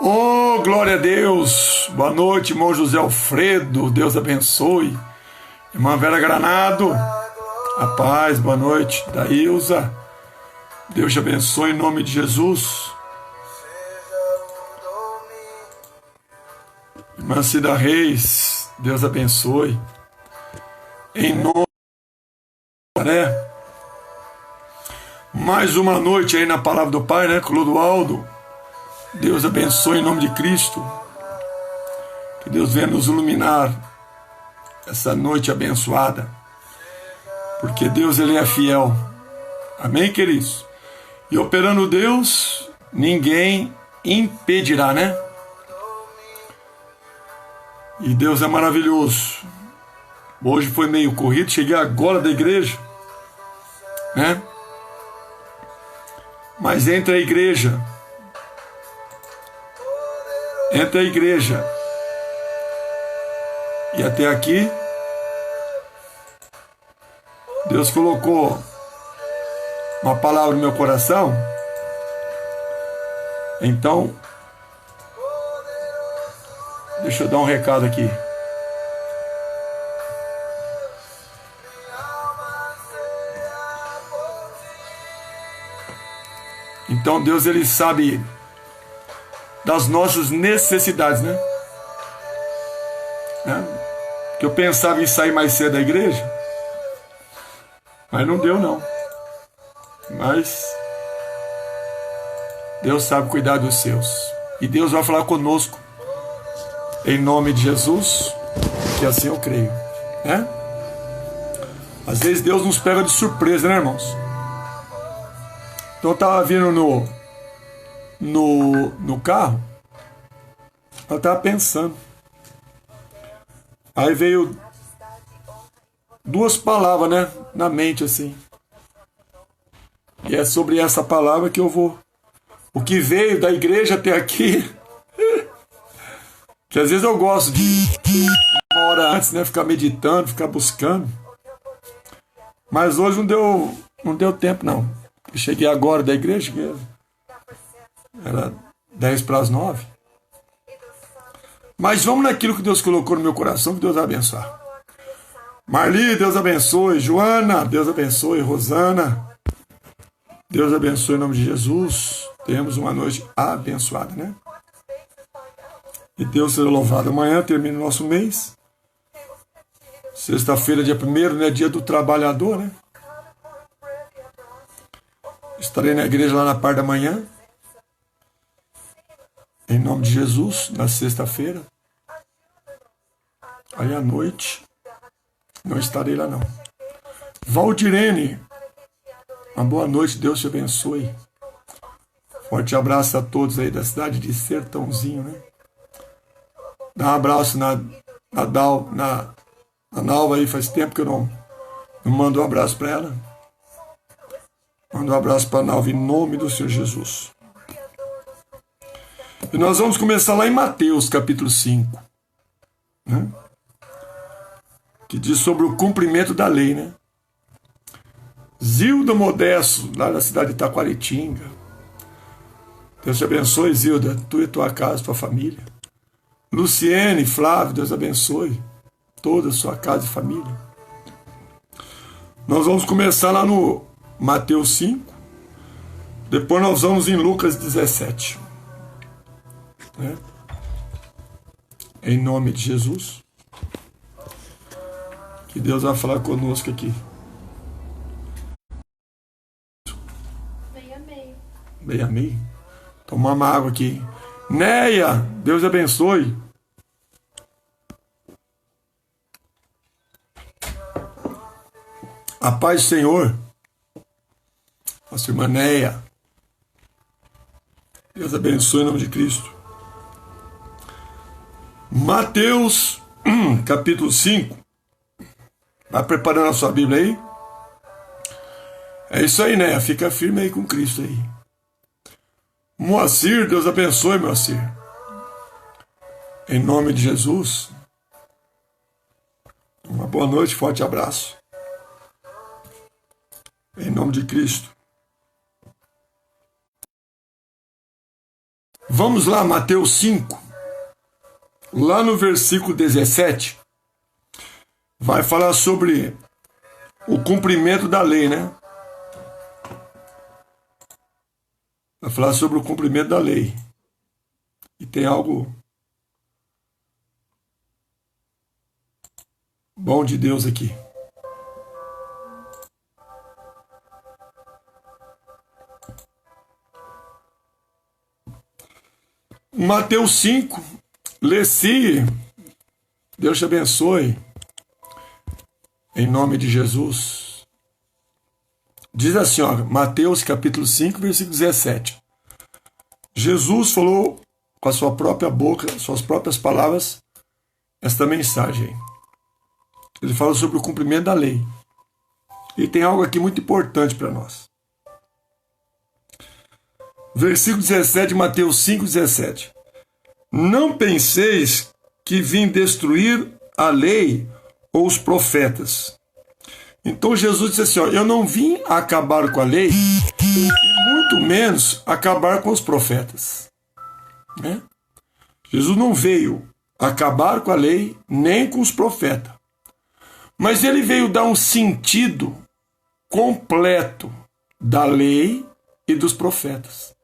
Oh, glória a Deus! Boa noite, irmão José Alfredo, Deus abençoe. Irmã Vera Granado, a paz, boa noite. Daílza, Deus te abençoe em nome de Jesus. Irmã Cida Reis, Deus abençoe. Em nome de Nazaré. Mais uma noite aí na palavra do Pai, né? Clodoaldo. Deus abençoe em nome de Cristo. Que Deus venha nos iluminar essa noite abençoada. Porque Deus, Ele é fiel. Amém, queridos? E operando Deus, ninguém impedirá, né? E Deus é maravilhoso. Hoje foi meio corrido, cheguei agora da igreja, né? Mas entre a igreja e até aqui, Deus colocou uma palavra no meu coração. Então, deixa eu dar um recado aqui. Então Deus, Ele sabe das nossas necessidades, né? Que eu pensava em sair mais cedo da igreja, mas não deu não. Mas Deus sabe cuidar dos seus. E Deus vai falar conosco em nome de Jesus, que assim eu creio, né? Às vezes Deus nos pega de surpresa, né, irmãos? Então eu estava vindo no carro, eu estava pensando. Aí veio duas palavras, né, na mente assim. E é sobre essa palavra que eu vou. O que veio da igreja até aqui, que às vezes eu gosto de uma hora antes, né, ficar meditando, ficar buscando. Mas hoje não deu tempo não. Eu cheguei agora da igreja, que era 8:50. Mas vamos naquilo que Deus colocou no meu coração, que Deus vai abençoar. Marli, Deus abençoe. Joana, Deus abençoe. Rosana, Deus abençoe em nome de Jesus. Temos uma noite abençoada, né? E Deus seja louvado. Amanhã termina o nosso mês. Sexta-feira, dia 1º, né? Dia do trabalhador, né? Estarei na igreja lá na parte da manhã. Em nome de Jesus, na sexta-feira. Aí à noite, não estarei lá não. Valdirene, uma boa noite, Deus te abençoe. Forte abraço a todos aí da cidade de Sertãozinho, né? Dá um abraço na Nalva aí, faz tempo que eu não mando um abraço para ela. Mando um abraço para a Nalva em nome do Senhor Jesus. E nós vamos começar lá em Mateus, capítulo 5. Né? Que diz sobre o cumprimento da lei, né? Zilda Modesto, lá da cidade de Taquaritinga. Deus te abençoe, Zilda, tu e tua casa, tua família. Luciene, Flávio, Deus abençoe toda a sua casa e família. Nós vamos começar lá no Mateus 5. Depois nós vamos em Lucas 17. Né? Em nome de Jesus. Que Deus vai falar conosco aqui. Meia meio. Tomar uma água aqui. Neia, Deus abençoe. A paz do Senhor. Nossa irmã Neia. Deus abençoe em nome de Cristo. Mateus, capítulo 5. Vai preparando a sua Bíblia aí. É isso aí, né? Fica firme aí com Cristo aí. Moacir, Deus abençoe, Moacir. Em nome de Jesus. Uma boa noite, forte abraço. Em nome de Cristo. Vamos lá, Mateus 5, lá no versículo 17, vai falar sobre o cumprimento da lei, né? Vai falar sobre o cumprimento da lei. E tem algo bom de Deus aqui. Mateus 5, lê-se, Deus te abençoe, em nome de Jesus. Diz assim, ó, Mateus capítulo 5, versículo 17. Jesus falou com a sua própria boca, suas próprias palavras, esta mensagem. Ele fala sobre o cumprimento da lei. E tem algo aqui muito importante para nós. Versículo 17, Mateus 5, 17. Não penseis que vim destruir a lei ou os profetas. Então Jesus disse assim, ó, eu não vim acabar com a lei e muito menos acabar com os profetas. Né? Jesus não veio acabar com a lei nem com os profetas. Mas ele veio dar um sentido completo da lei e dos profetas.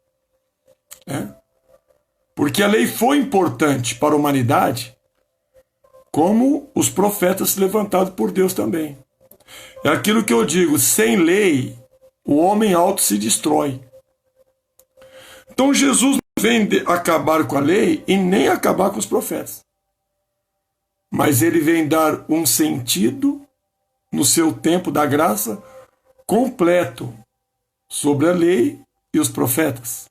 Porque a lei foi importante para a humanidade, como os profetas se levantados por Deus também. É aquilo que eu digo, sem lei, o homem alto se destrói. Então Jesus não vem acabar com a lei e nem acabar com os profetas. Mas ele vem dar um sentido, no seu tempo da graça, completo sobre a lei e os profetas.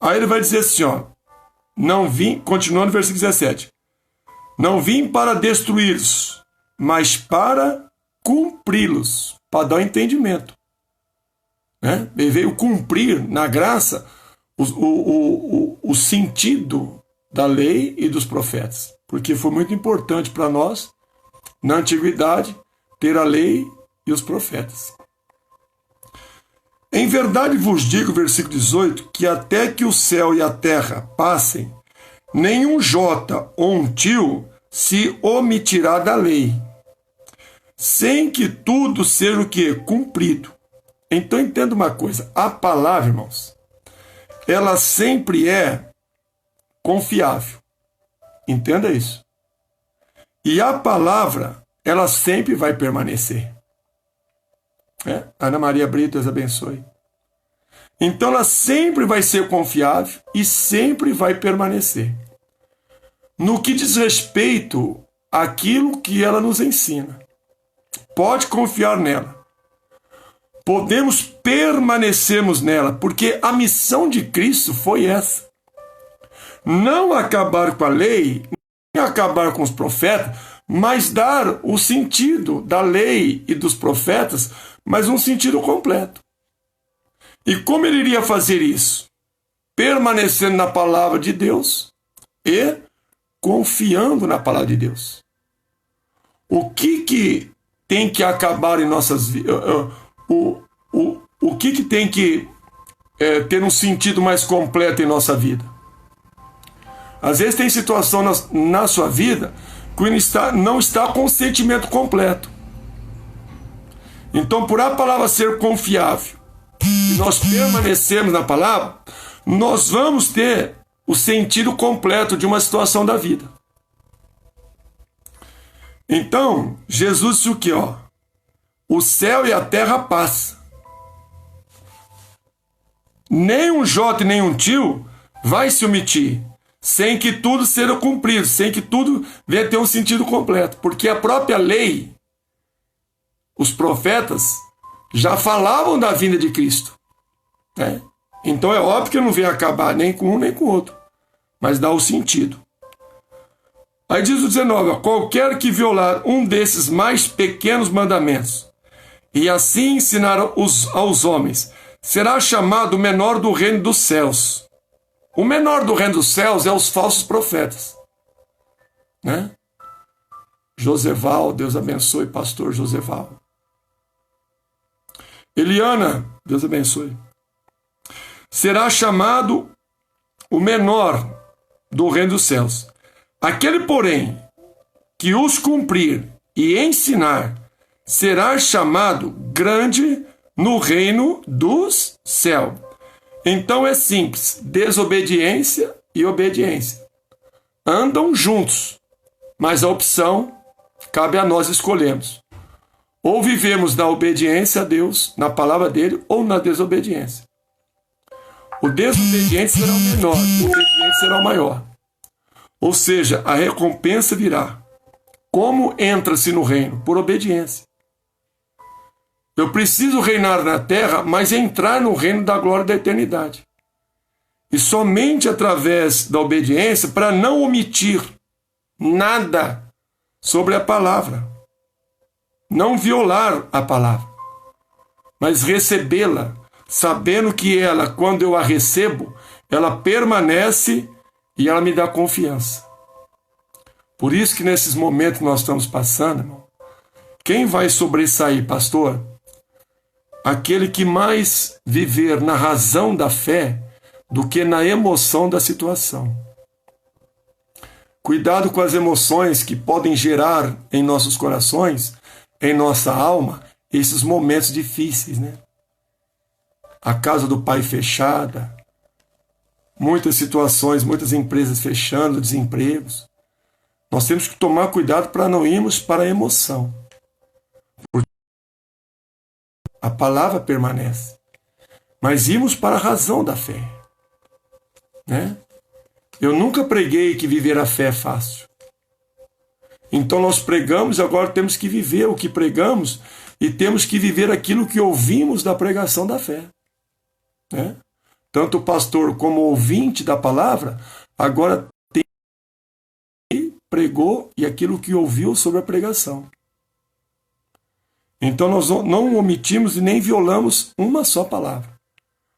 Aí ele vai dizer assim, ó, não vim, continuando no versículo 17, não vim para destruí-los, mas para cumpri-los, para dar entendimento. Né? Ele veio cumprir na graça o sentido da lei e dos profetas, porque foi muito importante para nós, na antiguidade, ter a lei e os profetas. Em verdade vos digo, versículo 18, que até que o céu e a terra passem, nenhum jota ou um tio se omitirá da lei, sem que tudo seja o quê? Cumprido. Então entenda uma coisa, a palavra, irmãos, ela sempre é confiável. Entenda isso. E a palavra, ela sempre vai permanecer. Ana Maria Brito, Deus abençoe. Então ela sempre vai ser confiável e sempre vai permanecer. No que diz respeito àquilo que ela nos ensina. Pode confiar nela. Podemos permanecermos nela, porque a missão de Cristo foi essa. Não acabar com a lei, nem acabar com os profetas, mas dar o sentido da lei e dos profetas, mas um sentido completo. E como ele iria fazer isso? Permanecendo na palavra de Deus e confiando na palavra de Deus. O que tem que acabar em nossas vidas? O que tem que ter um sentido mais completo em nossa vida? Às vezes tem situação na sua vida que não está com o sentimento completo. Então, por a palavra ser confiável, e nós permanecermos na palavra, nós vamos ter o sentido completo de uma situação da vida. Então, Jesus disse o quê? O céu e a terra passam. Nem um jota e nem um tio vai se omitir, sem que tudo seja cumprido, sem que tudo venha ter um sentido completo. Porque a própria lei, os profetas, já falavam da vinda de Cristo. Né? Então é óbvio que não vem acabar nem com um nem com o outro, mas dá o sentido. Aí diz o 19, qualquer que violar um desses mais pequenos mandamentos, e assim ensinar aos homens, será chamado o menor do reino dos céus. O menor do reino dos céus é os falsos profetas. Né? Joseval, Deus abençoe, pastor Joseval. Eliana, Deus abençoe. Será chamado o menor do reino dos céus. Aquele, porém, que os cumprir e ensinar, será chamado grande no reino dos céus. Então é simples, desobediência e obediência andam juntos, mas a opção cabe a nós escolhermos. Ou vivemos na obediência a Deus, na palavra dele, ou na desobediência. O desobediente será o menor, o obediente será o maior. Ou seja, a recompensa virá. Como entra-se no reino? Por obediência. Eu preciso reinar na terra, mas entrar no reino da glória da eternidade. E somente através da obediência, para não omitir nada sobre a palavra. Não violar a palavra, mas recebê-la, sabendo que ela, quando eu a recebo, ela permanece e ela me dá confiança. Por isso que nesses momentos que nós estamos passando, irmão, quem vai sobressair, pastor? Aquele que mais viver na razão da fé do que na emoção da situação. Cuidado com as emoções que podem gerar em nossos corações, em nossa alma, esses momentos difíceis, né? A casa do pai fechada, muitas situações, muitas empresas fechando, desempregos. Nós temos que tomar cuidado para não irmos para a emoção. Porque a palavra permanece. Mas irmos para a razão da fé, né? Eu nunca preguei que viver a fé é fácil. Então nós pregamos, agora temos que viver o que pregamos e temos que viver aquilo que ouvimos da pregação da fé, né? Tanto o pastor como o ouvinte da palavra, agora tem que pregou e aquilo que ouviu sobre a pregação. Então nós não omitimos e nem violamos uma só palavra.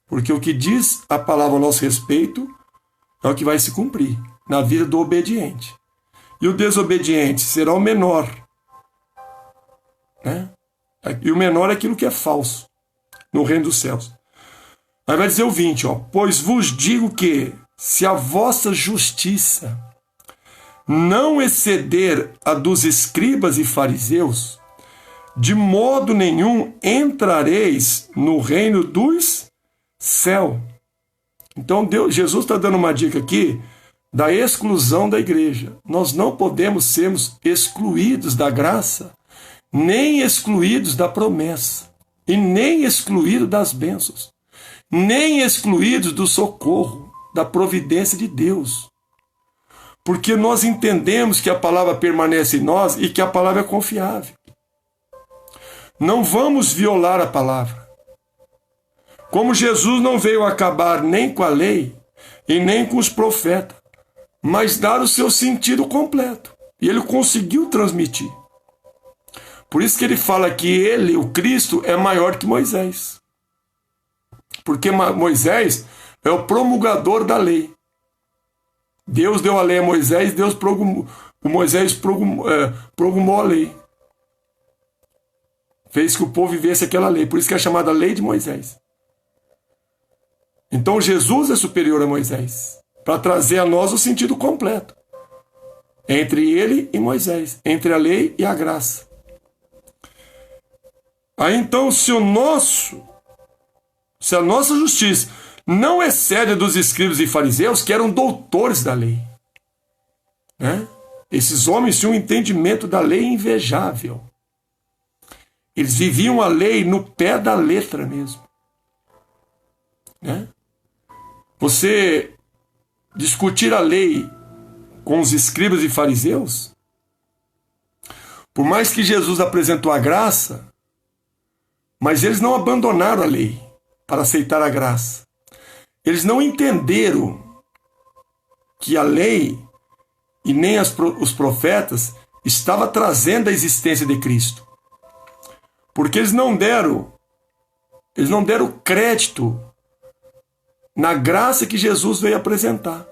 Porque o que diz a palavra a nosso respeito é o que vai se cumprir na vida do obediente. E o desobediente será o menor, né? E o menor é aquilo que é falso no reino dos céus. Aí vai dizer o 20, pois vos digo que, se a vossa justiça não exceder a dos escribas e fariseus, de modo nenhum entrareis no reino dos céus. Então Jesus está dando uma dica aqui da exclusão da igreja. Nós não podemos sermos excluídos da graça, nem excluídos da promessa, e nem excluídos das bênçãos, nem excluídos do socorro, da providência de Deus. Porque nós entendemos que a palavra permanece em nós e que a palavra é confiável. Não vamos violar a palavra. Como Jesus não veio acabar nem com a lei e nem com os profetas, mas dar o seu sentido completo. E ele conseguiu transmitir. Por isso que ele fala que ele, o Cristo, é maior que Moisés. Porque Moisés é o promulgador da lei. Deus deu a lei a Moisés, Moisés promulgou a lei. Fez que o povo vivesse aquela lei. Por isso que é chamada lei de Moisés. Então Jesus é superior a Moisés, para trazer a nós o sentido completo. Entre ele e Moisés, entre a lei e a graça. Aí então, se a nossa justiça não excede a dos escribas e fariseus, que eram doutores da lei, né? Esses homens tinham um entendimento da lei invejável. Eles viviam a lei no pé da letra mesmo, né? Você discutir a lei com os escribas e fariseus, por mais que Jesus apresentou a graça, mas eles não abandonaram a lei para aceitar a graça. Eles não entenderam que a lei e nem os profetas estava trazendo a existência de Cristo. Porque eles não deram crédito na graça que Jesus veio apresentar,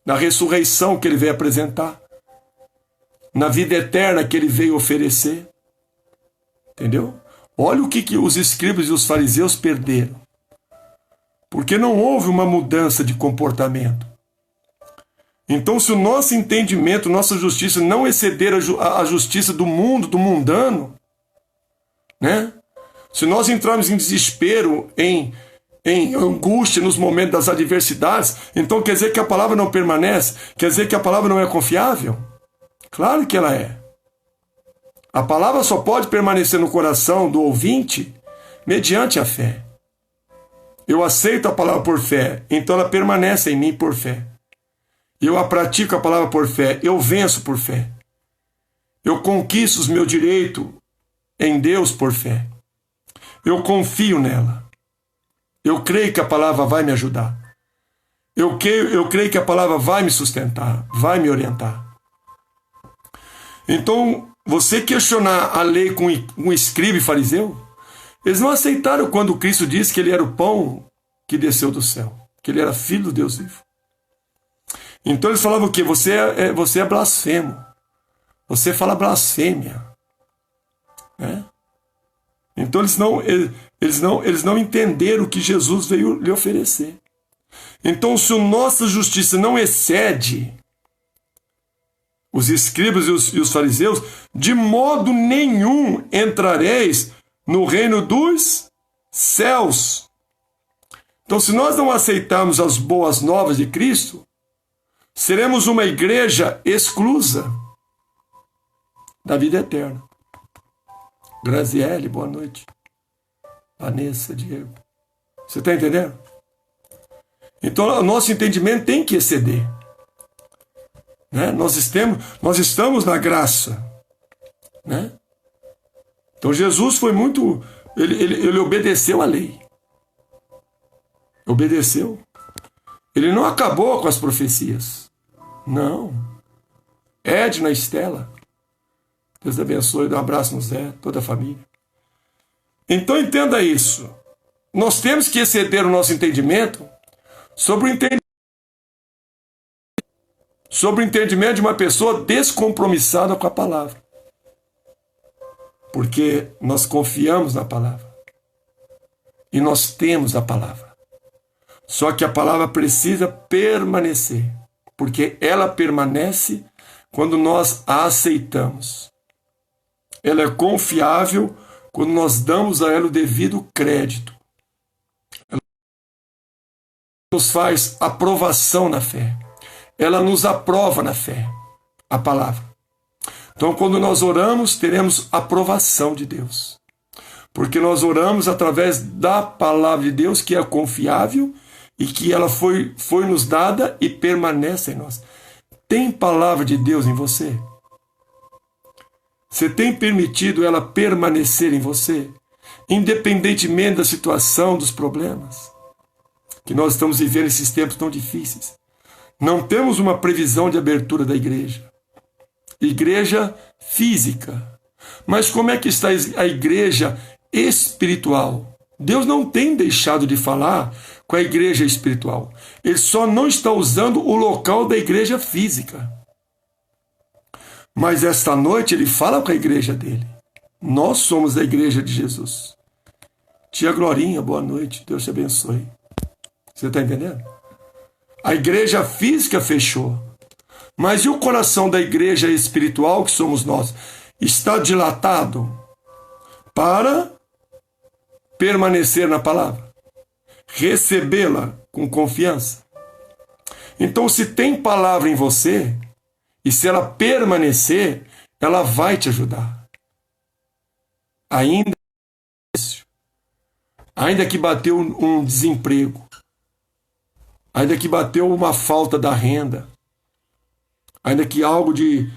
na ressurreição que ele veio apresentar, na vida eterna que ele veio oferecer. Entendeu? Olha o que os escribas e os fariseus perderam. Porque não houve uma mudança de comportamento. Então, se o nosso entendimento, nossa justiça não exceder a justiça do mundo, do mundano, né? Se nós entrarmos em desespero, em angústia nos momentos das adversidades, então quer dizer que a palavra não permanece? Quer dizer que a palavra não é confiável? Claro que ela é. A palavra só pode permanecer no coração do ouvinte mediante a fé. Eu aceito a palavra por fé, então ela permanece em mim por fé. Eu a pratico a palavra por fé, eu venço por fé. Eu conquisto os meus direitos em Deus por fé. Eu confio nela. Eu creio que a palavra vai me ajudar. Eu creio que a palavra vai me sustentar, vai me orientar. Então, você questionar a lei com um escriba e fariseu, eles não aceitaram quando Cristo disse que ele era o pão que desceu do céu, que ele era filho do Deus vivo. Então eles falavam o quê? Você é blasfemo. Você fala blasfêmia. Né? Então eles não entenderam o que Jesus veio lhe oferecer. Então, se a nossa justiça não excede os escribas e os fariseus, de modo nenhum entrareis no reino dos céus. Então, se nós não aceitarmos as boas novas de Cristo, seremos uma igreja exclusa da vida eterna. Graziele, boa noite. Vanessa, Diego. Você está entendendo? Então, o nosso entendimento tem que exceder. Né? Nós estamos na graça. Né? Então, Jesus foi muito... Ele obedeceu à lei. Obedeceu. Ele não acabou com as profecias. Não. Edna, Estela. Deus abençoe, dá um abraço no Zé, toda a família. Então entenda isso. Nós temos que exceder o nosso entendimento sobre o entendimento de uma pessoa descompromissada com a palavra. Porque nós confiamos na palavra. E nós temos a palavra. Só que a palavra precisa permanecer. Porque ela permanece quando nós a aceitamos. Ela é confiável quando nós damos a ela o devido crédito. Ela nos faz aprovação na fé. Ela nos aprova na fé, a palavra. Então, quando nós oramos, teremos aprovação de Deus. Porque nós oramos através da palavra de Deus, que é confiável e que ela foi nos dada e permanece em nós. Tem palavra de Deus em você? Você tem permitido ela permanecer em você? Independentemente da situação, dos problemas que nós estamos vivendo esses tempos tão difíceis. Não temos uma previsão de abertura da igreja. Igreja física. Mas como é que está a igreja espiritual? Deus não tem deixado de falar com a igreja espiritual. Ele só não está usando o local da igreja física. Mas esta noite ele fala com a igreja dele. Nós somos a igreja de Jesus. Tia Glorinha, boa noite. Deus te abençoe. Você está entendendo? A igreja física fechou. Mas e o coração da igreja espiritual, que somos nós, está dilatado para permanecer na palavra, recebê-la com confiança. Então, se tem palavra em você, e se ela permanecer, ela vai te ajudar. Ainda que bateu um desemprego, ainda que bateu uma falta da renda, ainda que algo de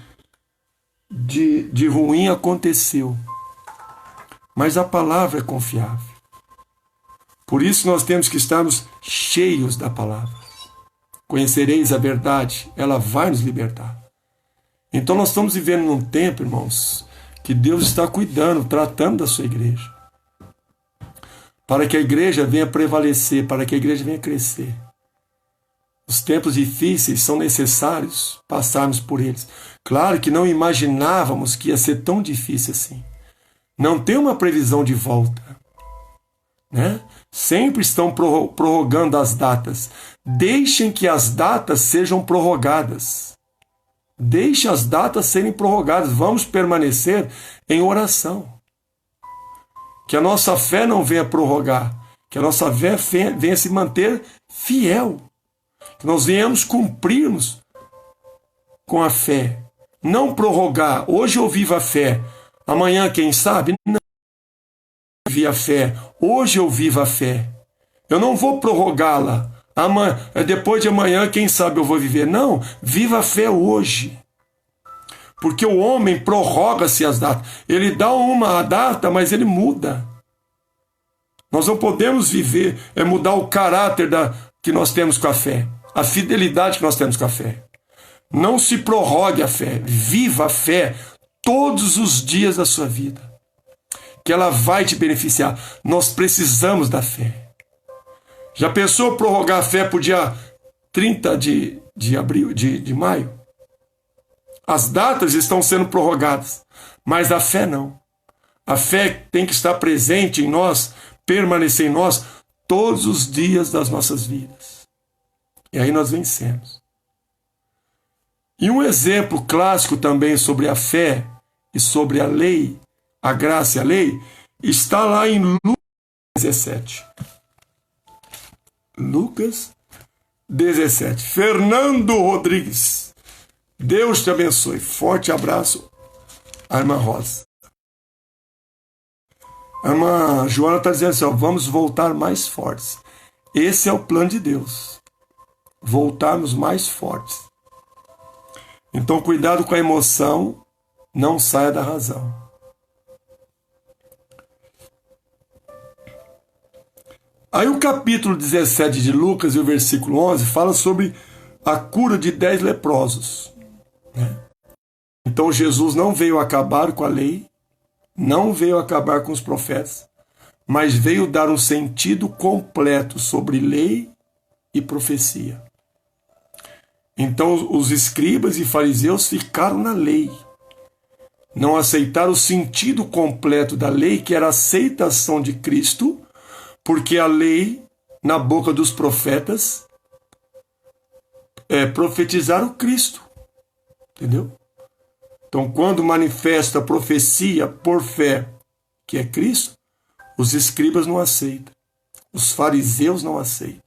ruim aconteceu, mas a palavra é confiável. Por isso nós temos que estarmos cheios da palavra. Conhecereis a verdade, ela vai nos libertar. Então nós estamos vivendo num tempo, irmãos, que Deus está cuidando, tratando da sua igreja. Para que a igreja venha prevalecer, para que a igreja venha crescer. Os tempos difíceis são necessários passarmos por eles. Claro que não imaginávamos que ia ser tão difícil assim. Não tem uma previsão de volta. né? Sempre estão prorrogando as datas. Deixem que as datas sejam prorrogadas. Deixe as datas serem prorrogadas. Vamos permanecer em oração. Que a nossa fé não venha prorrogar. Que a nossa fé venha se manter fiel. Que nós venhamos cumprirmos com a fé. Não prorrogar. Hoje eu vivo a fé. Amanhã, quem sabe? Não. Eu vivo a fé. Hoje eu vivo a fé. Eu não vou prorrogá-la. Depois de amanhã, quem sabe eu vou viver. Não. Viva a fé hoje. Porque o homem prorroga-se as datas. Ele dá uma data, mas ele muda. Nós não podemos viver, mudar o caráter que nós temos com a fé. A fidelidade que nós temos com a fé. Não se prorrogue a fé. Viva a fé todos os dias da sua vida. Que ela vai te beneficiar. Nós precisamos da fé. Já pensou prorrogar a fé para o dia 30 de maio? As datas estão sendo prorrogadas, mas a fé não. A fé tem que estar presente em nós, permanecer em nós todos os dias das nossas vidas. E aí nós vencemos. E um exemplo clássico também sobre a fé e sobre a lei, a graça e a lei, está lá em Lucas 17. Lucas 17. Fernando Rodrigues. Deus te abençoe. Forte abraço, a irmã Rosa. A irmã Joana está dizendo assim, vamos voltar mais fortes. Esse é o plano de Deus. Voltarmos mais fortes. Então, cuidado com a emoção, não saia da razão. Aí o capítulo 17 de Lucas e o versículo 11 fala sobre a cura de 10 leprosos. Então Jesus não veio acabar com a lei, não veio acabar com os profetas, mas veio dar um sentido completo sobre lei e profecia. Então os escribas e fariseus ficaram na lei, não aceitaram o sentido completo da lei, que era a aceitação de Cristo, porque a lei, na boca dos profetas, profetizaram Cristo. Entendeu? Então, quando manifesta a profecia por fé, que é Cristo, os escribas não aceitam. Os fariseus não aceitam.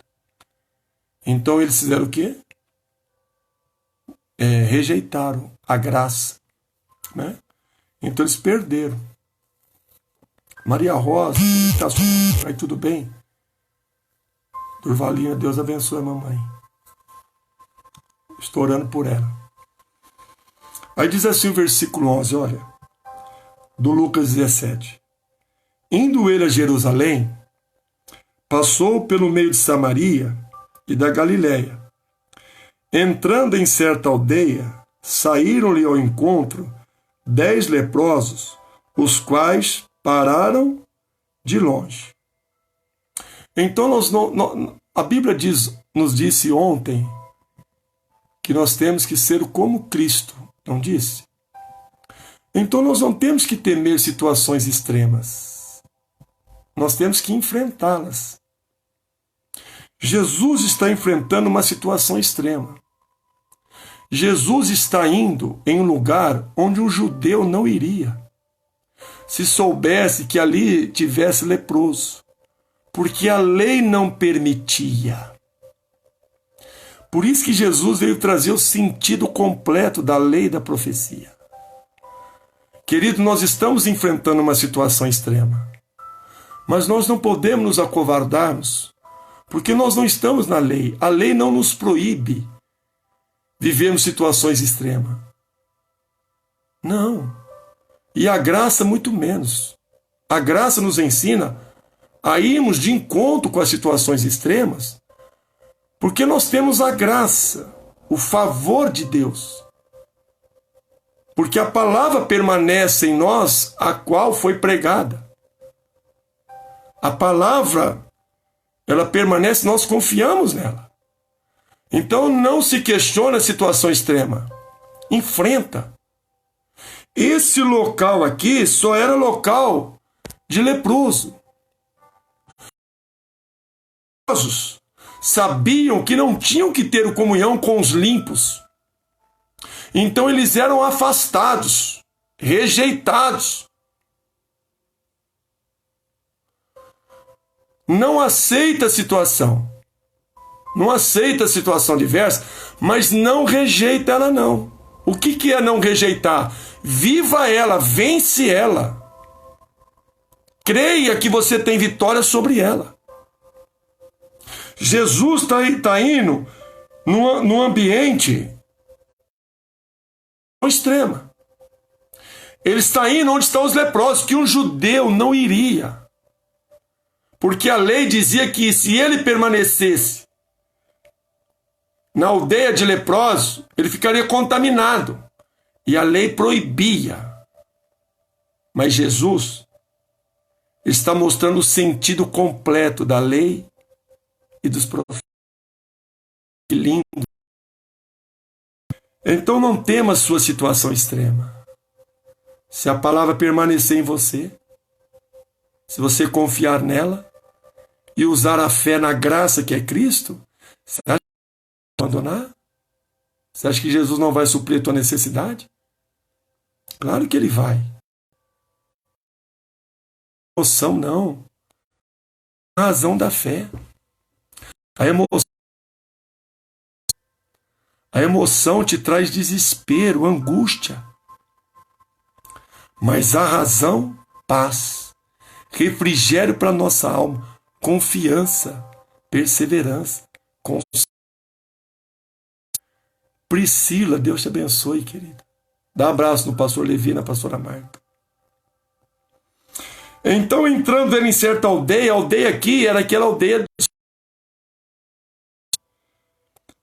Então, eles fizeram o quê? Rejeitaram a graça. Né? Então, eles perderam. Maria Rosa, como está? Aí tudo bem? Durvalina, Deus abençoe a mamãe. Estou orando por ela. Aí diz assim o versículo 11, olha, do Lucas 17. Indo ele a Jerusalém, passou pelo meio de Samaria e da Galiléia. Entrando em certa aldeia, saíram-lhe ao encontro 10 leprosos, os quais pararam de longe. Então a Bíblia nos disse ontem que nós temos que ser como Cristo. Não disse? Então nós não temos que temer situações extremas. Nós temos que enfrentá-las. Jesus está enfrentando uma situação extrema. Jesus está indo em um lugar onde um judeu não iria, se soubesse que ali tivesse leproso, porque a lei não permitia. Por isso que Jesus veio trazer o sentido completo da lei e da profecia. Querido, nós estamos enfrentando uma situação extrema, mas nós não podemos nos acovardarmos, porque nós não estamos na lei. A lei não nos proíbe vivermos situações extremas. Não. E a graça muito menos. A graça nos ensina a irmos de encontro com as situações extremas, porque nós temos a graça, o favor de Deus. Porque a palavra permanece em nós, a qual foi pregada. A palavra, ela permanece, nós confiamos nela. Então não se questiona a situação extrema. Enfrenta. Esse local aqui só era local de leproso. leprosos sabiam que não tinham que ter comunhão com os limpos. Então eles eram afastados, rejeitados. Não aceita a situação. Não aceita a situação diversa, mas não rejeita ela não. O que é não rejeitar? Viva ela, vence ela. Creia que você tem vitória sobre ela. Jesus está indo num ambiente extrema. Ele está indo onde estão os leprosos, que um judeu não iria. Porque a lei dizia que se ele permanecesse na aldeia de leprosos, ele ficaria contaminado. E a lei proibia. Mas Jesus está mostrando o sentido completo da lei e dos profetas. Que lindo. Então não tema sua situação extrema. Se a palavra permanecer em você, se você confiar nela e usar a fé na graça que é Cristo, você acha que vai abandonar? Você acha que Jesus não vai suprir a tua necessidade? Claro que ele vai. Emoção não. A razão da fé. A emoção te traz desespero, angústia. Mas a razão, paz, refrigério para nossa alma, confiança, perseverança, constância. Priscila, Deus te abençoe, querida. Dá um abraço no pastor Levi e na pastora Marta. Então, entrando ele em certa aldeia, a aldeia aqui era aquela aldeia.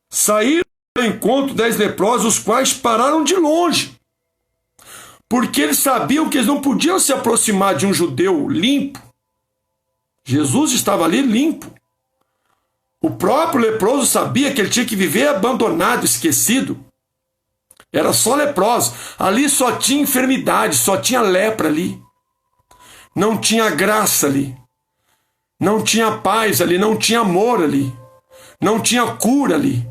Saíram ao encontro 10 leprosos, os quais pararam de longe. Porque eles sabiam que eles não podiam se aproximar de um judeu limpo. Jesus estava ali limpo. O próprio leproso sabia que ele tinha que viver abandonado, esquecido. Era só leproso. Ali só tinha enfermidade, só tinha lepra ali. Não tinha graça ali. Não tinha paz ali, não tinha amor ali. Não tinha cura ali.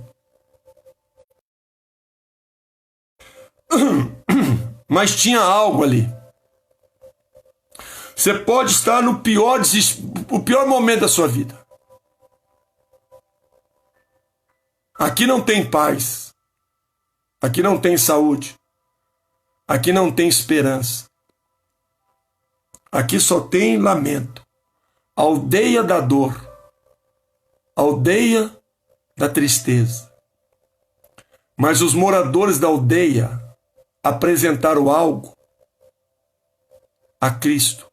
Mas tinha algo ali. Você pode estar no pior momento da sua vida. Aqui não tem paz. Aqui não tem saúde. Aqui não tem esperança. Aqui só tem lamento. Aldeia da dor. Aldeia da tristeza. Mas os moradores da aldeia apresentaram algo a Cristo.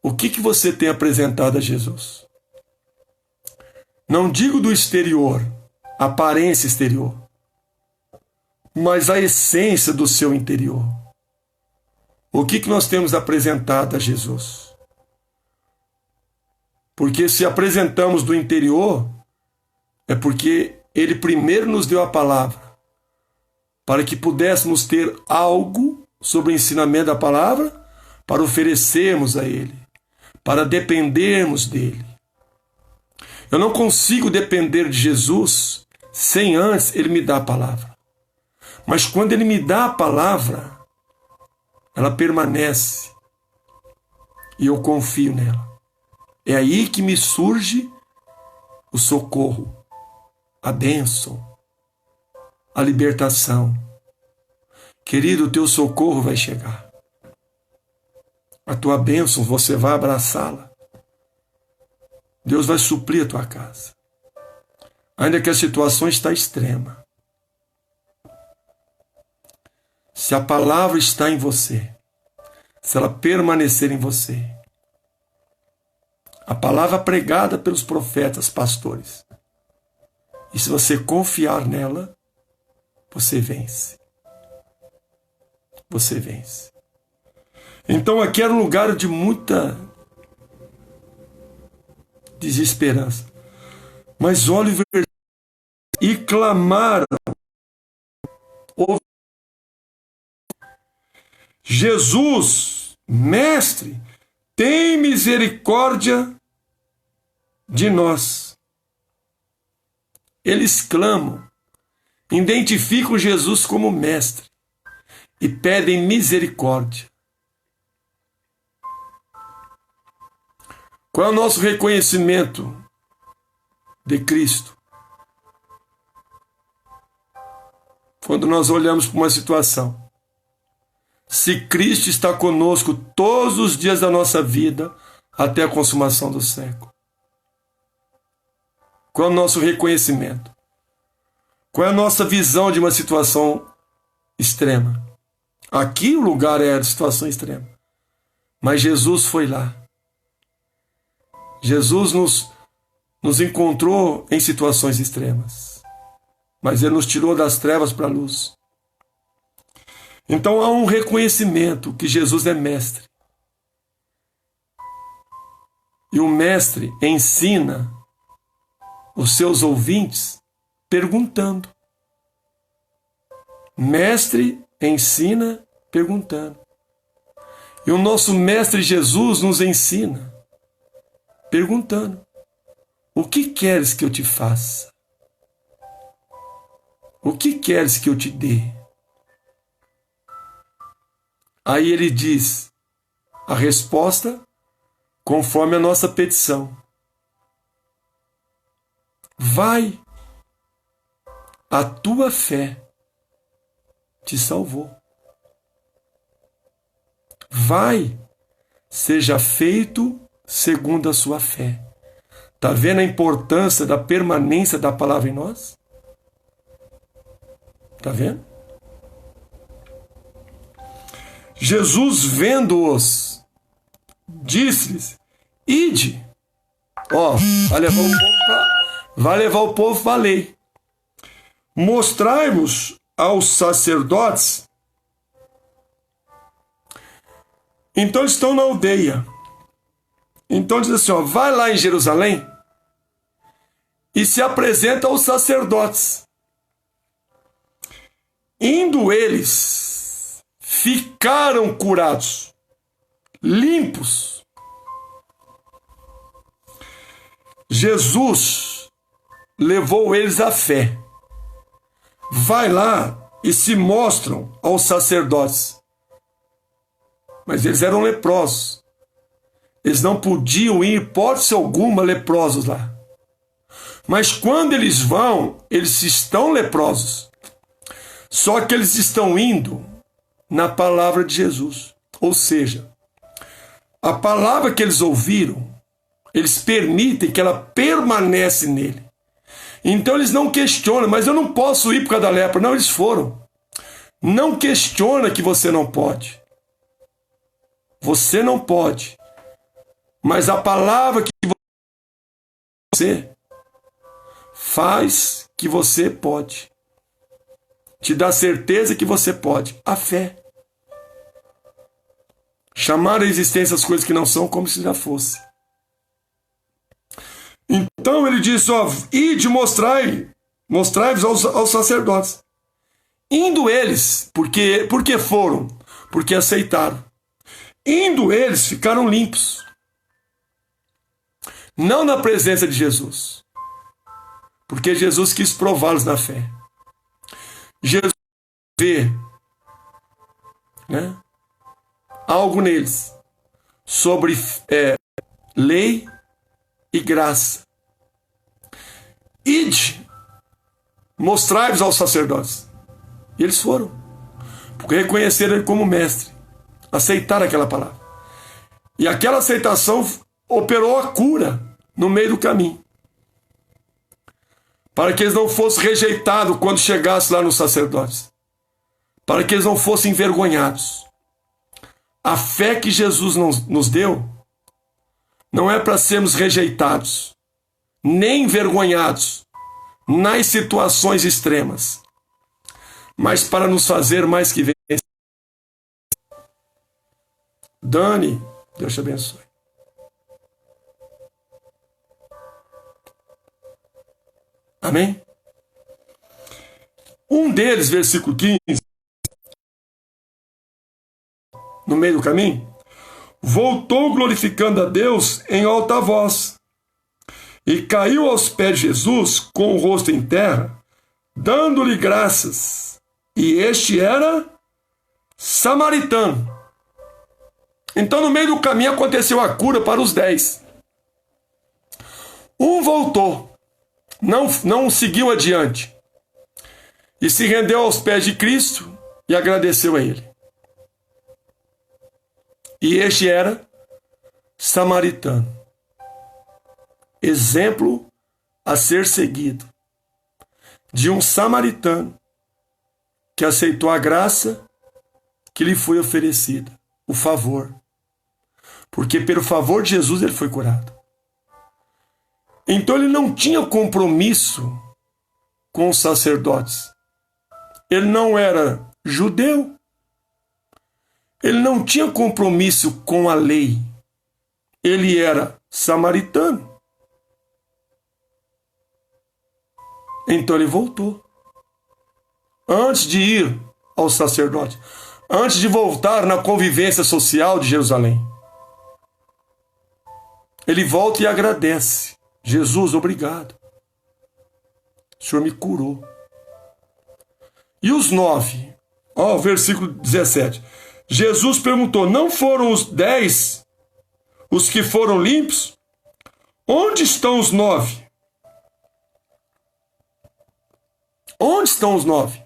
O que você tem apresentado a Jesus? Não digo do exterior, aparência exterior, mas a essência do seu interior. O que nós temos apresentado a Jesus? Porque se apresentamos do interior, é porque Ele primeiro nos deu a palavra, para que pudéssemos ter algo sobre o ensinamento da palavra, para oferecermos a Ele, para dependermos dEle. Eu não consigo depender de Jesus sem antes Ele me dar a palavra. Mas quando Ele me dá a palavra, ela permanece e eu confio nela. É aí que me surge o socorro, a bênção, a libertação. Querido, o teu socorro vai chegar. A tua bênção, você vai abraçá-la. Deus vai suprir a tua casa. Ainda que a situação está extrema. Se a palavra está em você, se ela permanecer em você, a palavra pregada pelos profetas, pastores, e se você confiar nela, você vence. Você vence. Então aqui era um lugar de muita desesperança. Mas olhe e clamaram. Jesus, mestre, tem misericórdia de nós. Eles clamam, identificam Jesus como mestre e pedem misericórdia. Qual é o nosso reconhecimento de Cristo? Quando nós olhamos para uma situação, se Cristo está conosco todos os dias da nossa vida até a consumação do século. Qual é o nosso reconhecimento? Qual é a nossa visão de uma situação extrema? Aqui o lugar é a situação extrema. Mas Jesus foi lá. Jesus nos encontrou em situações extremas. Mas Ele nos tirou das trevas para a luz. Então há um reconhecimento que Jesus é mestre. E o mestre ensina os seus ouvintes perguntando. Mestre ensina perguntando. E o nosso mestre Jesus nos ensina perguntando: o que queres que eu te faça? O que queres que eu te dê? Aí ele diz a resposta conforme a nossa petição. Vai, a tua fé te salvou. Vai, seja feito segundo a sua fé. Está vendo a importância da permanência da palavra em nós? Está vendo? Jesus, vendo-os, disse-lhes: ide. Ó, vai levar o povo para a lei. Mostrai-vos aos sacerdotes. Então eles estão na aldeia. Então diz assim, ó, vai lá em Jerusalém e se apresenta aos sacerdotes. Indo eles, ficaram curados, limpos. Jesus levou eles à fé. Vai lá e se mostram aos sacerdotes. Mas eles eram leprosos. Eles não podiam ir, hipótese alguma, leprosos lá. Mas quando eles vão, eles estão leprosos. Só que eles estão indo na palavra de Jesus. Ou seja, a palavra que eles ouviram, eles permitem que ela permanece nele. Então eles não questionam, mas eu não posso ir por causa da lepra. Não, eles foram. Não questiona que você não pode. Você não pode. Mas a palavra que você faz que você pode. Te dá certeza que você pode. A fé. Chamar a existência as coisas que não são como se já fosse. Então ele disse, ó, ide mostrai-vos aos sacerdotes. Indo eles, porque foram? Porque aceitaram. Indo eles, ficaram limpos. Não na presença de Jesus. Porque Jesus quis prová-los na fé. Jesus vê, né, algo neles sobre lei e graça. Ide, mostrai-vos aos sacerdotes. E eles foram, porque reconheceram ele como mestre, aceitaram aquela palavra. E aquela aceitação operou a cura no meio do caminho, para que eles não fossem rejeitados quando chegassem lá nos sacerdotes, para que eles não fossem envergonhados. A fé que Jesus nos deu não é para sermos rejeitados, nem envergonhados nas situações extremas, mas para nos fazer mais que vencedores. Dani, Deus te abençoe. Amém? Um deles, versículo 15, no meio do caminho, voltou glorificando a Deus em alta voz e caiu aos pés de Jesus com o rosto em terra, dando-lhe graças. E este era samaritano. Então, no meio do caminho, aconteceu a cura para os 10. Um voltou, não seguiu adiante, e se rendeu aos pés de Cristo e agradeceu a Ele. E este era samaritano. Exemplo a ser seguido de um samaritano que aceitou a graça que lhe foi oferecida, o favor. Porque pelo favor de Jesus ele foi curado. Então ele não tinha compromisso com os sacerdotes. Ele não era judeu. Ele não tinha compromisso com a lei. Ele era samaritano. Então ele voltou. Antes de ir ao sacerdote, antes de voltar na convivência social de Jerusalém, ele volta e agradece. Jesus, obrigado. O Senhor me curou. E os 9? Versículo 17. Jesus perguntou: não foram os 10 os que foram limpos? Onde estão os 9? Onde estão os 9?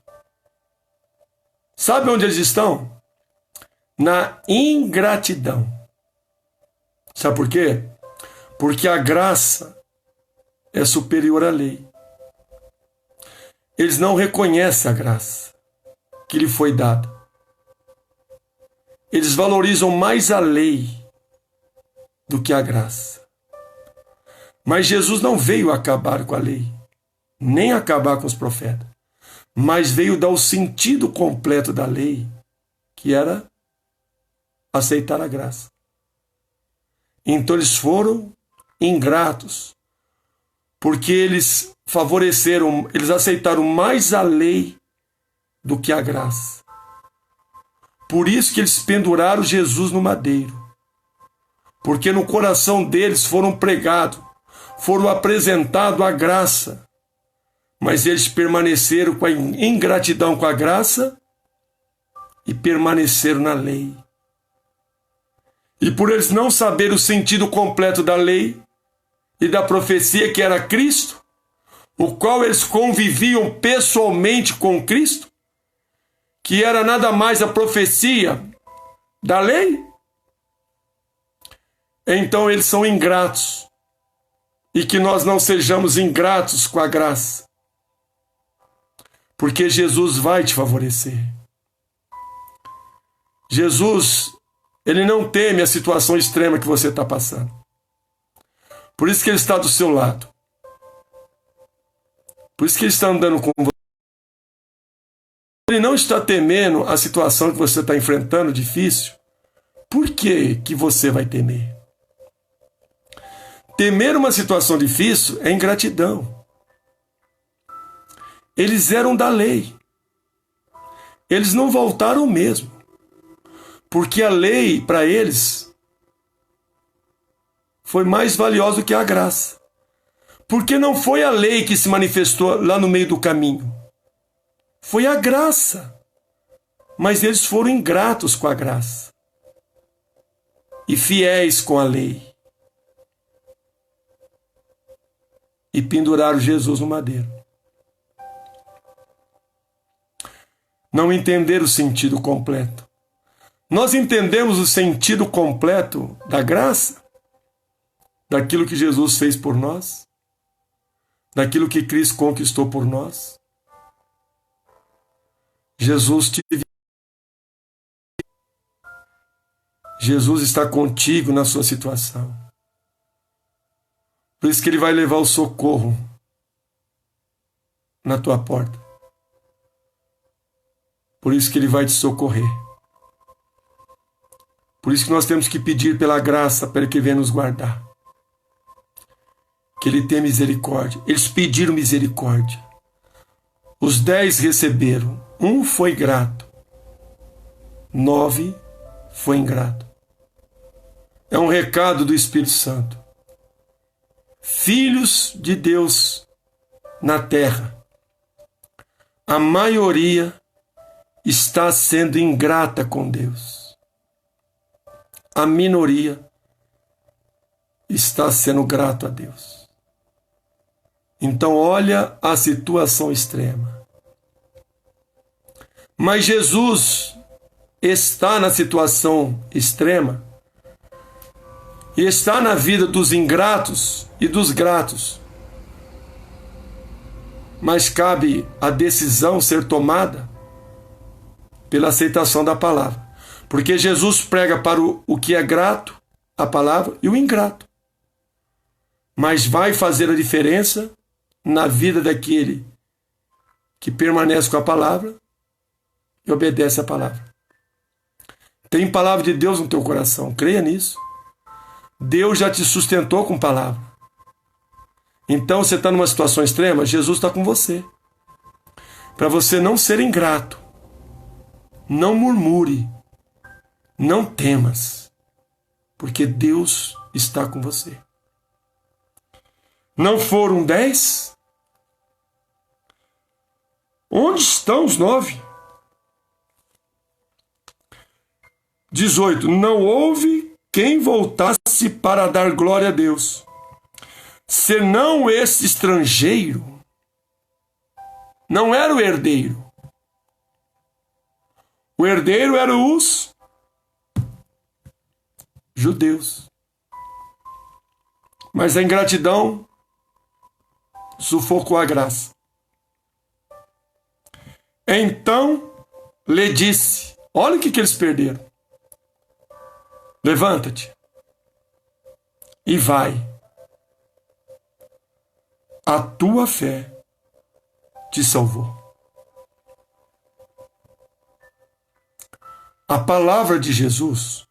Sabe onde eles estão? Na ingratidão. Sabe por quê? Porque a graça é superior à lei. Eles não reconhecem a graça que lhe foi dada. Eles valorizam mais a lei do que a graça. Mas Jesus não veio acabar com a lei, nem acabar com os profetas, mas veio dar o sentido completo da lei, que era aceitar a graça. Então eles foram ingratos, porque eles eles aceitaram mais a lei do que a graça. Por isso que eles penduraram Jesus no madeiro, porque no coração deles foram apresentado a graça, mas eles permaneceram com a ingratidão com a graça e permaneceram na lei. E por eles não saberem o sentido completo da lei e da profecia que era Cristo, o qual eles conviviam pessoalmente com Cristo, que era nada mais a profecia da lei, então eles são ingratos. E que nós não sejamos ingratos com a graça, porque Jesus vai te favorecer. Jesus, ele não teme a situação extrema que você está passando. Por isso que ele está do seu lado. Por isso que ele está andando com você. Ele não está temendo a situação que você está enfrentando difícil. Por que que você vai temer? Temer uma situação difícil é ingratidão. Eles eram da lei. Eles não voltaram mesmo. Porque a lei, para eles, foi mais valiosa do que a graça. Porque não foi a lei que se manifestou lá no meio do caminho. Foi a graça. Mas eles foram ingratos com a graça. E fiéis com a lei. E penduraram Jesus no madeiro. Não entenderam o sentido completo. Nós entendemos o sentido completo da graça, daquilo que Jesus fez por nós, daquilo que Cristo conquistou por nós. Jesus está contigo na sua situação. Por isso que ele vai levar o socorro na tua porta. Por isso que ele vai te socorrer. Por isso que nós temos que pedir pela graça para ele que venha nos guardar. Que ele tenha misericórdia. Eles pediram misericórdia. Os 10 receberam. 1 foi grato. 9 foi ingrato. É um recado do Espírito Santo. filhos de Deus na terra, a maioria está sendo ingrata com Deus. A minoria está sendo grato a Deus. Então olha a situação extrema. Mas Jesus está na situação extrema e está na vida dos ingratos e dos gratos. Mas cabe a decisão ser tomada pela aceitação da palavra. Porque Jesus prega para o que é grato, a palavra, e o ingrato. Mas vai fazer a diferença na vida daquele que permanece com a palavra e obedece a palavra. Tem palavra de Deus no teu coração, creia nisso. Deus já te sustentou com palavra. Então você está numa situação extrema, Jesus está com você. Para você não ser ingrato, não murmure, não temas, porque Deus está com você. Não foram 10? Onde estão os 9? 18. Não houve quem voltasse para dar glória a Deus, senão esse estrangeiro. Não era o herdeiro. O herdeiro eram os judeus. Mas a ingratidão sufocou a graça. Então lhe disse, olha o que eles perderam. Levanta-te e vai. A tua fé te salvou. A palavra de Jesus,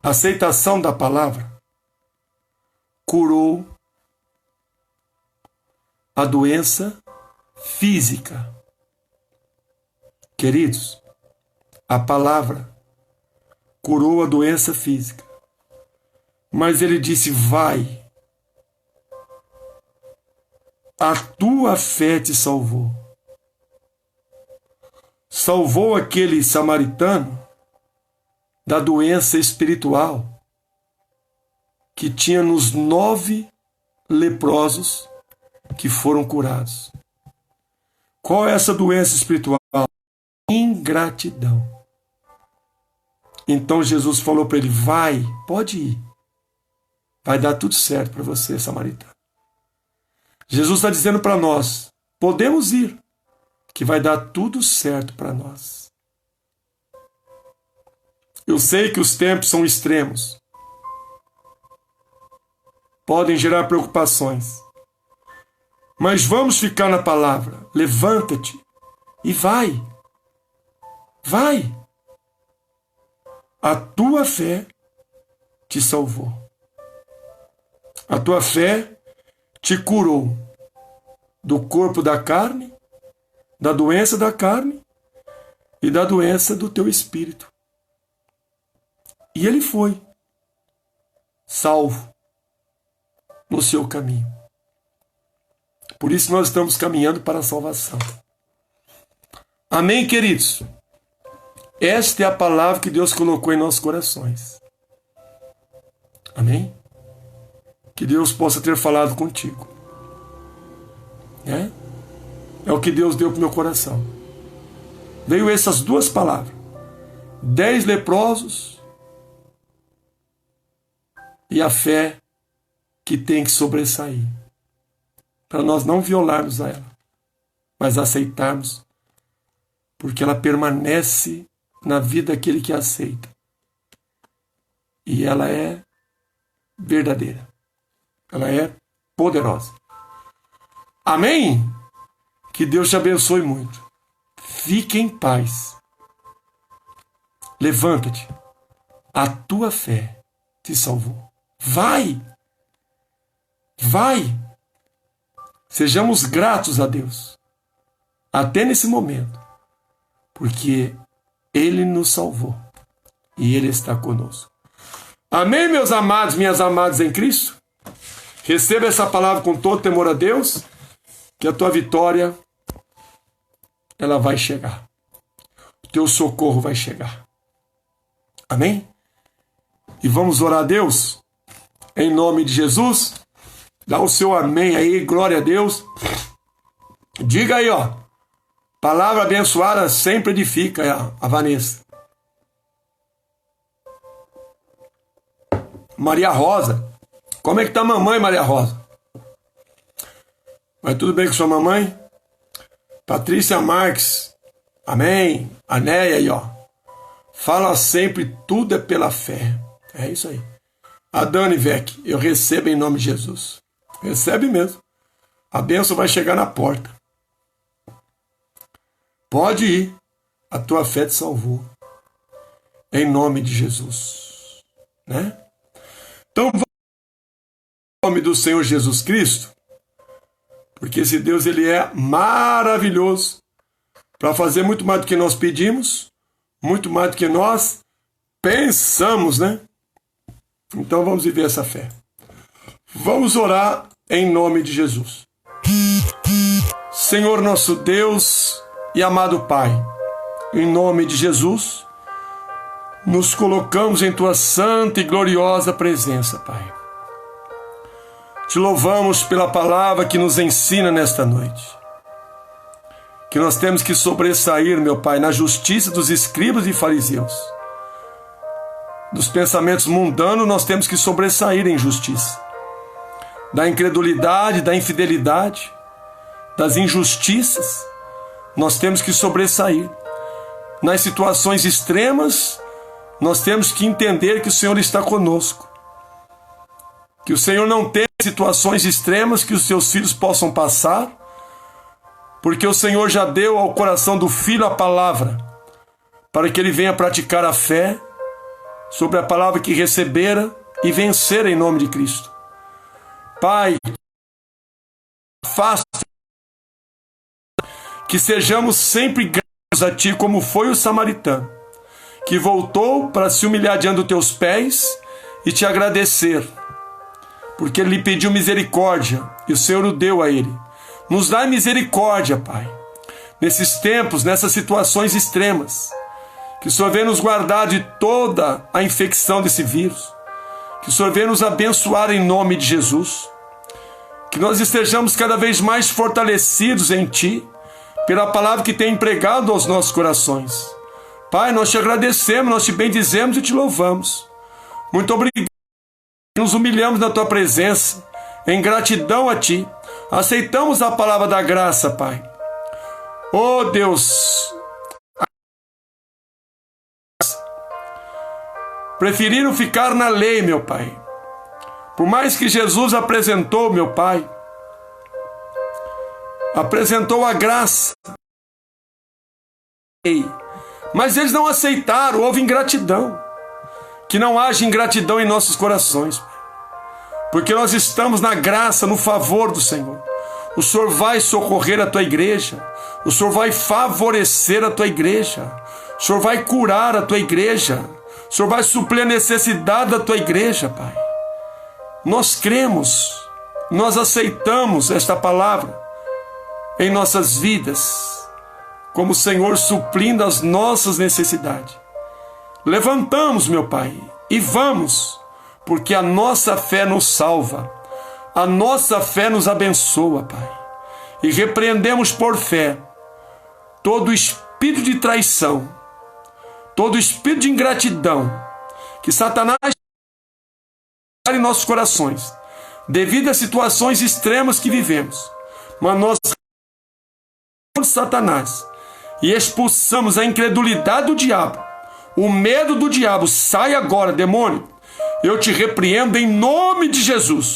a aceitação da palavra, curou a doença física. Queridos, a palavra curou a doença física. Mas ele disse, vai. A tua fé te salvou. Salvou aquele samaritano da doença espiritual que tinha nos 9 leprosos que foram curados. Qual é essa doença espiritual? Ingratidão. Então Jesus falou para ele, vai, pode ir. Vai dar tudo certo para você, samaritano. Jesus está dizendo para nós, podemos ir, que vai dar tudo certo para nós. Eu sei que os tempos são extremos. Podem gerar preocupações. Mas vamos ficar na palavra. Levanta-te e vai. Vai. A tua fé te salvou. A tua fé te curou do corpo da carne, da doença da carne e da doença do teu espírito. E ele foi salvo no seu caminho. Por isso nós estamos caminhando para a salvação. Amém, queridos? Esta é a palavra que Deus colocou em nossos corações. Amém? Que Deus possa ter falado contigo. É o que Deus deu para o meu coração. Veio essas duas palavras. 10 leprosos e a fé que tem que sobressair. Para nós não violarmos a ela, mas aceitarmos, porque ela permanece na vida daquele que a aceita. E ela é verdadeira. Ela é poderosa. Amém? Que Deus te abençoe muito. Fique em paz. Levanta-te. A tua fé te salvou. Vai! Vai! Sejamos gratos a Deus. Até nesse momento. Porque Ele nos salvou. E Ele está conosco. Amém, meus amados, minhas amadas em Cristo? Receba essa palavra com todo temor a Deus, que a tua vitória, ela vai chegar. O teu socorro vai chegar. Amém? E vamos orar a Deus, em nome de Jesus. Dá o seu amém aí, glória a Deus. Diga aí, ó. Palavra abençoada sempre edifica, a Vanessa. Maria Rosa. Como é que tá a mamãe, Maria Rosa? Vai tudo bem com sua mamãe? Patrícia Marques. Amém. Anéia aí, ó. Fala sempre, tudo é pela fé. É isso aí. A Dani Vec, eu recebo em nome de Jesus. Recebe mesmo. A bênção vai chegar na porta. Pode ir. A tua fé te salvou. Em nome de Jesus. Né? Então, vamos em nome do Senhor Jesus Cristo, porque esse Deus, ele é maravilhoso para fazer muito mais do que nós pedimos, muito mais do que nós pensamos, né? Então vamos viver essa fé. Vamos orar em nome de Jesus. Senhor nosso Deus e amado Pai, em nome de Jesus, nos colocamos em Tua santa e gloriosa presença, Pai. Te louvamos pela palavra que nos ensina nesta noite. Que nós temos que sobressair, meu Pai, na justiça dos escribas e fariseus. Dos pensamentos mundanos, nós temos que sobressair em justiça. Da incredulidade, da infidelidade, das injustiças, nós temos que sobressair. Nas situações extremas, nós temos que entender que o Senhor está conosco. Que o Senhor não tem situações extremas que os seus filhos possam passar, porque o Senhor já deu ao coração do filho a palavra, para que ele venha praticar a fé sobre a palavra que recebera e vencer em nome de Cristo. Pai, faça que sejamos sempre gratos a Ti, como foi o samaritano, que voltou para se humilhar diante dos Teus pés e Te agradecer, porque ele lhe pediu misericórdia e o Senhor o deu a ele. Nos dá misericórdia, Pai, nesses tempos, nessas situações extremas, que o Senhor venha nos guardar de toda a infecção desse vírus, que o Senhor venha nos abençoar em nome de Jesus, que nós estejamos cada vez mais fortalecidos em Ti, pela palavra que tem empregado aos nossos corações. Pai, nós Te agradecemos, nós Te bendizemos e Te louvamos. Muito obrigado. Nos humilhamos na Tua presença, em gratidão a Ti. Aceitamos a palavra da graça, Pai. Oh Deus, preferiram ficar na lei, meu Pai. Por mais que Jesus apresentou, meu Pai, apresentou a graça, mas eles não aceitaram, houve ingratidão. Que não haja ingratidão em nossos corações, porque nós estamos na graça, no favor do Senhor. O Senhor vai socorrer a Tua igreja, o Senhor vai favorecer a Tua igreja, o Senhor vai curar a Tua igreja, o Senhor vai suprir a necessidade da Tua igreja, Pai. Nós cremos, nós aceitamos esta palavra em nossas vidas, como o Senhor suprindo as nossas necessidades. Levantamos, meu Pai, e vamos, porque a nossa fé nos salva, a nossa fé nos abençoa, Pai. E repreendemos por fé todo espírito de traição, todo espírito de ingratidão, que Satanás em nossos corações, devido às situações extremas que vivemos. Mas nós Satanás e expulsamos a incredulidade do diabo. O medo do diabo, sai agora, demônio. Eu te repreendo em nome de Jesus.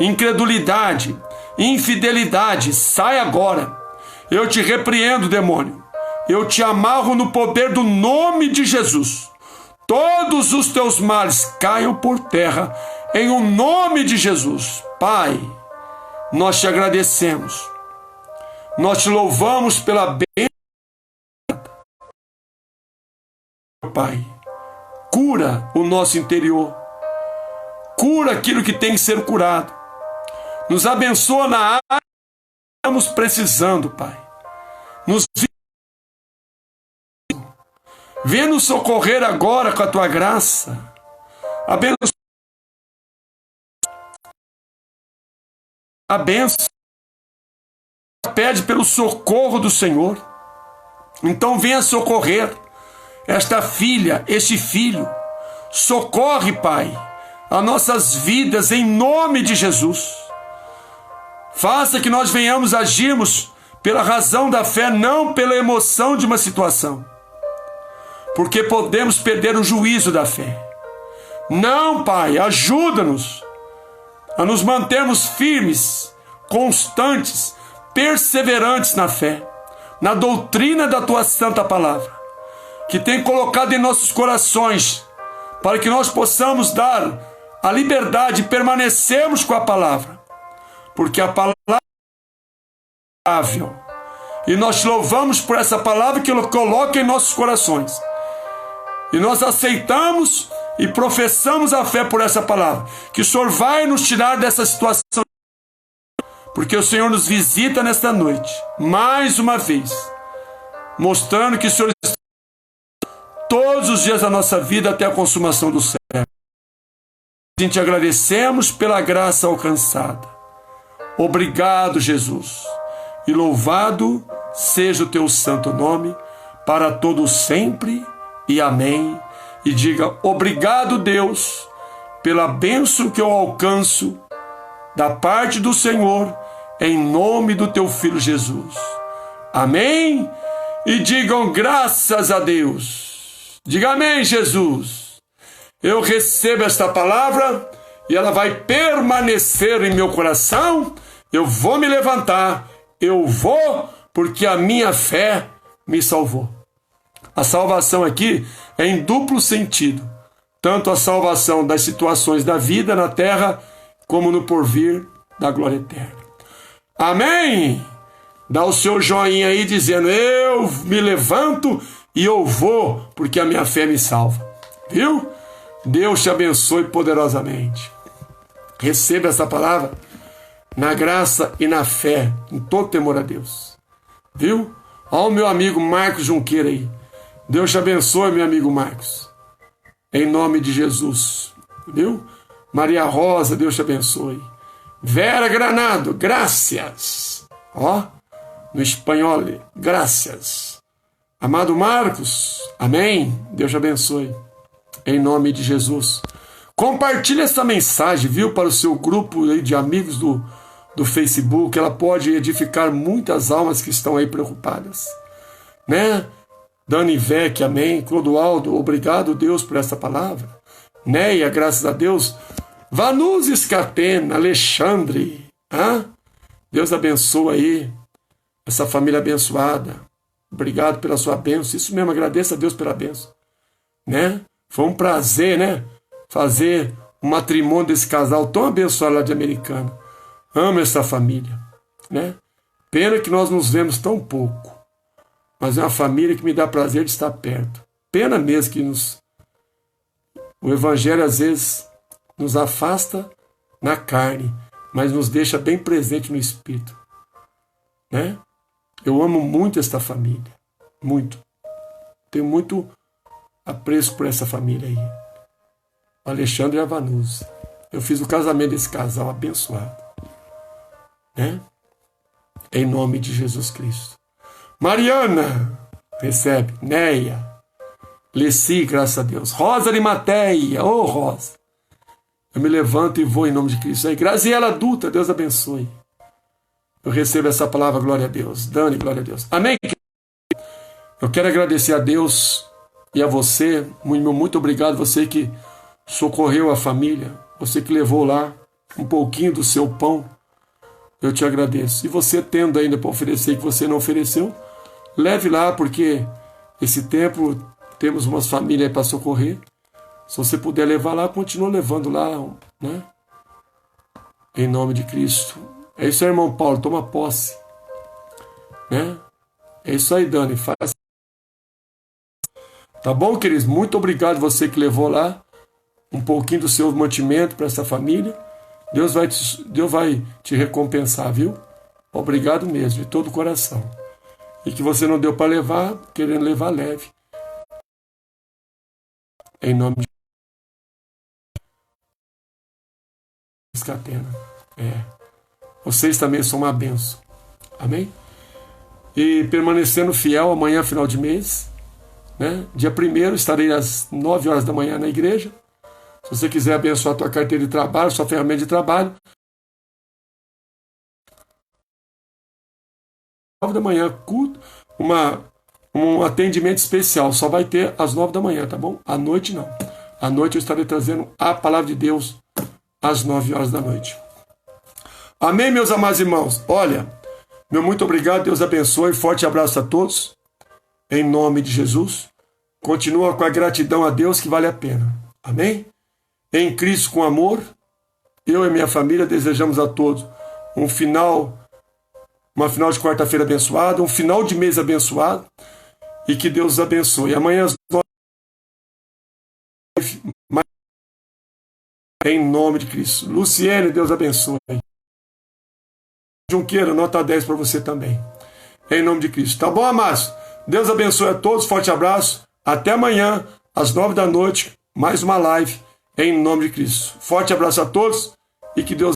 Incredulidade, infidelidade, sai agora. Eu te repreendo, demônio. Eu te amarro no poder do nome de Jesus. Todos os teus males caiam por terra em o nome de Jesus. Pai, nós te agradecemos. Nós te louvamos pela bênção. Pai, cura o nosso interior, cura aquilo que tem que ser curado, Nos abençoa na área que estamos precisando, Pai. Venha nos socorrer agora com a Tua graça. Abençoa. A bênção. Pede pelo socorro do Senhor. Então venha socorrer esta filha, este filho. Socorre, Pai, as nossas vidas em nome de Jesus. Faça que nós venhamos agirmos pela razão da fé, não pela emoção de uma situação. Porque podemos perder o juízo da fé. Não, Pai, ajuda-nos a nos mantermos firmes, constantes, perseverantes na fé, na doutrina da Tua santa palavra, que tem colocado em nossos corações, para que nós possamos dar a liberdade e permanecermos com a palavra, porque a palavra é amável, e nós te louvamos por essa palavra que Ele coloca em nossos corações, e nós aceitamos e professamos a fé por essa palavra, que o Senhor vai nos tirar dessa situação, porque o Senhor nos visita nesta noite, mais uma vez, mostrando que o Senhor está todos os dias da nossa vida até a consumação do século. A gente agradecemos pela graça alcançada. Obrigado, Jesus, e louvado seja o Teu santo nome, para todos sempre, e amém. E diga, obrigado, Deus, pela bênção que eu alcanço da parte do Senhor, em nome do Teu Filho Jesus. Amém? E digam graças a Deus. Diga amém, Jesus. Eu recebo esta palavra e ela vai permanecer em meu coração. Eu vou me levantar. Eu vou porque a minha fé me salvou. A salvação aqui é em duplo sentido. Tanto a salvação das situações da vida na terra, como no porvir da glória eterna. Amém? Dá o seu joinha aí dizendo, eu me levanto e eu vou, porque a minha fé me salva. Viu? Deus te abençoe poderosamente. Receba essa palavra na graça e na fé, em todo temor a Deus. Viu? Olha o meu amigo Marcos Junqueira aí. Deus te abençoe, meu amigo Marcos. Em nome de Jesus. Viu? Maria Rosa, Deus te abençoe. Vera Granado, graças. Ó, no espanhol, graças. Amado Marcos, amém. Deus te abençoe. Em nome de Jesus. Compartilhe essa mensagem, viu, para o seu grupo aí de amigos do Facebook. Ela pode edificar muitas almas que estão aí preocupadas. Né? Dani Vec, amém. Clodoaldo, obrigado, Deus, por essa palavra. Neia, graças a Deus. Vanus Escatena, Alexandre. Deus abençoe aí essa família abençoada. Obrigado pela sua bênção. Isso mesmo, agradeça a Deus pela bênção. Né? Foi um prazer, né? Fazer um matrimônio desse casal tão abençoado lá de Americana. Amo essa família. Né? Pena que nós nos vemos tão pouco. Mas é uma família que me dá prazer de estar perto. Pena mesmo que o Evangelho às vezes nos afasta na carne, mas nos deixa bem presente no Espírito. Né? Eu amo muito esta família. Muito. Tenho muito apreço por essa família aí. O Alexandre e a Vanusa. Eu fiz o casamento desse casal abençoado. Né? Em nome de Jesus Cristo. Mariana, recebe. Neia. Leci, graças a Deus. Rosa de Mateia. Ô, Rosa. Eu me levanto e vou em nome de Cristo. Aí, Graziela Dutra, Deus abençoe. Eu recebo essa palavra, glória a Deus. Dani, glória a Deus. Amém? Eu quero agradecer a Deus e a você. Muito obrigado, você que socorreu a família. Você que levou lá um pouquinho do seu pão. Eu te agradeço. E você tendo ainda para oferecer que você não ofereceu, leve lá, porque esse tempo temos umas famílias aí para socorrer. Se você puder levar lá, continua levando lá, né? Em nome de Cristo. É isso aí, irmão Paulo, toma posse. Né? É isso aí, Dani, faz. Tá bom, queridos? Muito obrigado você que levou lá um pouquinho do seu mantimento para essa família. Deus vai te recompensar, viu? Obrigado mesmo, de todo o coração. E que você não deu para levar, querendo levar leve. Em nome de Catena. Vocês também são uma bênção. Amém? E permanecendo fiel, amanhã, final de mês, né? Dia 1º, estarei às 9 horas da manhã na igreja. Se você quiser abençoar a tua carteira de trabalho, sua ferramenta de trabalho, 9 da manhã, culto, um atendimento especial. Só vai ter às 9 da manhã, tá bom? À noite não. À noite eu estarei trazendo a palavra de Deus às 9 horas da noite. Amém, meus amados irmãos? Olha, meu muito obrigado, Deus abençoe, forte abraço a todos, em nome de Jesus. Continua com a gratidão a Deus que vale a pena. Amém? Em Cristo com amor, eu e minha família desejamos a todos uma final de quarta-feira abençoada, um final de mês abençoado, e que Deus os abençoe. Amanhã às 9 em nome de Cristo. Luciene, Deus abençoe. Junqueira, nota 10 para você também. Em nome de Cristo. Tá bom, amados? Deus abençoe a todos. Forte abraço. Até amanhã, às 9 da noite, mais uma live. Em nome de Cristo. Forte abraço a todos e que Deus